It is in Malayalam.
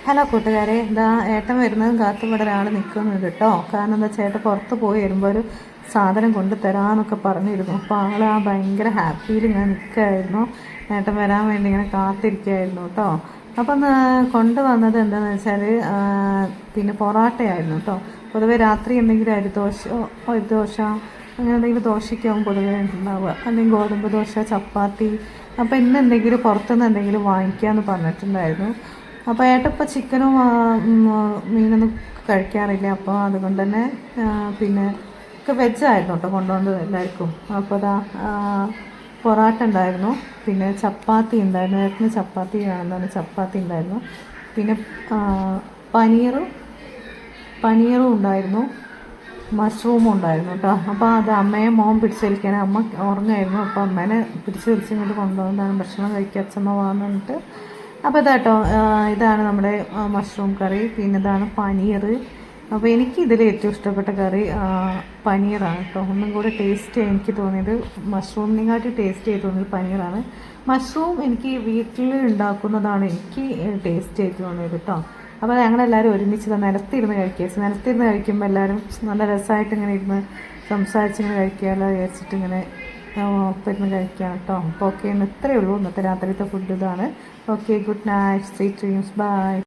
ഹലോ കൂട്ടുകാരെ, എന്താ ഏട്ടൻ വരുന്നതും കാത്തും ഇവിടെ ഒരാൾ നിൽക്കുന്നുണ്ട് കേട്ടോ. കാരണം എന്താ, ചേട്ടൻ പുറത്ത് പോയി വരുമ്പോൾ ഒരു സാധനം കൊണ്ട് തരാമെന്നൊക്കെ പറഞ്ഞിരുന്നു. അപ്പോൾ ആൾ ആ ഭയങ്കര ഹാപ്പിയിൽ ഇങ്ങനെ നിൽക്കുമായിരുന്നു. ഏട്ടൻ വരാൻ വേണ്ടി ഇങ്ങനെ കാത്തിരിക്കുമായിരുന്നു കേട്ടോ. അപ്പം കൊണ്ടുവന്നത് എന്താണെന്ന് വെച്ചാൽ പിന്നെ പൊറാട്ടയായിരുന്നു കേട്ടോ. പൊതുവെ രാത്രി എന്തെങ്കിലും അരിദോശ അങ്ങനെ എന്തെങ്കിലും ദോശയ്ക്കാവും പൊതുവേ ഉണ്ടാവുക, അല്ലെങ്കിൽ ഗോതമ്പ് ദോശ, ചപ്പാത്തി. അപ്പോൾ ഇന്ന് എന്തെങ്കിലും പുറത്തുനിന്ന് എന്തെങ്കിലും വാങ്ങിക്കാമെന്ന് പറഞ്ഞിട്ടുണ്ടായിരുന്നു. അപ്പോൾ ഏട്ടപ്പം ചിക്കനും മീനൊന്നും കഴിക്കാറില്ല. അപ്പോൾ അതുകൊണ്ട് തന്നെ പിന്നെ ഒക്കെ വെജായിരുന്നു കേട്ടോ കൊണ്ടുവന്നത് എല്ലാവർക്കും. അപ്പോൾ അതാ പൊറാട്ട ഉണ്ടായിരുന്നു, പിന്നെ ചപ്പാത്തി ഉണ്ടായിരുന്നു. ഏട്ടന് ചപ്പാത്തി വേണമെന്നാണ്, ചപ്പാത്തി ഉണ്ടായിരുന്നു. പിന്നെ പനീറും ഉണ്ടായിരുന്നു, മഷ്റൂമും ഉണ്ടായിരുന്നു കേട്ടോ. അപ്പോൾ അത് അമ്മയെ മോൻ പിടിച്ചേൽക്കാൻ, അമ്മ ഉറങ്ങായിരുന്നു. അപ്പോൾ അമ്മേനെ പിടിച്ച് ഇങ്ങോട്ട് കൊണ്ടുപോകുന്നതാണ്, ഭക്ഷണം കഴിക്കുക അച്ഛമ്മ വാങ്ങിട്ട്. അപ്പോൾ ഇതാട്ടോ, ഇതാണ് നമ്മുടെ മഷ്റൂം കറി. പിന്നെ ഇതാണ് പനീർ. അപ്പോൾ എനിക്ക് ഇതിൽ ഏറ്റവും ഇഷ്ടപ്പെട്ട കറി പനീറാണ് കേട്ടോ. ഒന്നും കൂടെ ടേസ്റ്റ് എനിക്ക് തോന്നിയത്, മഷ്റൂമിനെക്കാട്ടി ടേസ്റ്റ് ആയി തോന്നിയത് പനീറാണ്. മഷ്റൂം എനിക്ക് വീട്ടിൽ ഉണ്ടാക്കുന്നതാണ് എനിക്ക് ടേസ്റ്റ് ആയിട്ട് തോന്നിയത് കേട്ടോ. അപ്പോൾ ഞങ്ങളെല്ലാവരും ഒരുമിച്ച് നിലത്തിരുന്ന് കഴിക്കുമ്പോൾ എല്ലാവരും നല്ല രസമായിട്ട് ഇങ്ങനെ ഇരുന്ന് സംസാരിച്ചിങ്ങനെ കഴിക്കാമല്ലോ വിചാരിച്ചിട്ട് ഇങ്ങനെ ഒപ്പം ഇരുന്ന് കഴിക്കാം കേട്ടോ. അപ്പോൾ ഓക്കെ, ഇത്രയേ ഉള്ളൂ ഇന്നത്തെ രാത്രിത്തെ ഫുഡ് ഇതാണ്. Okay, good night, sweet dreams, by.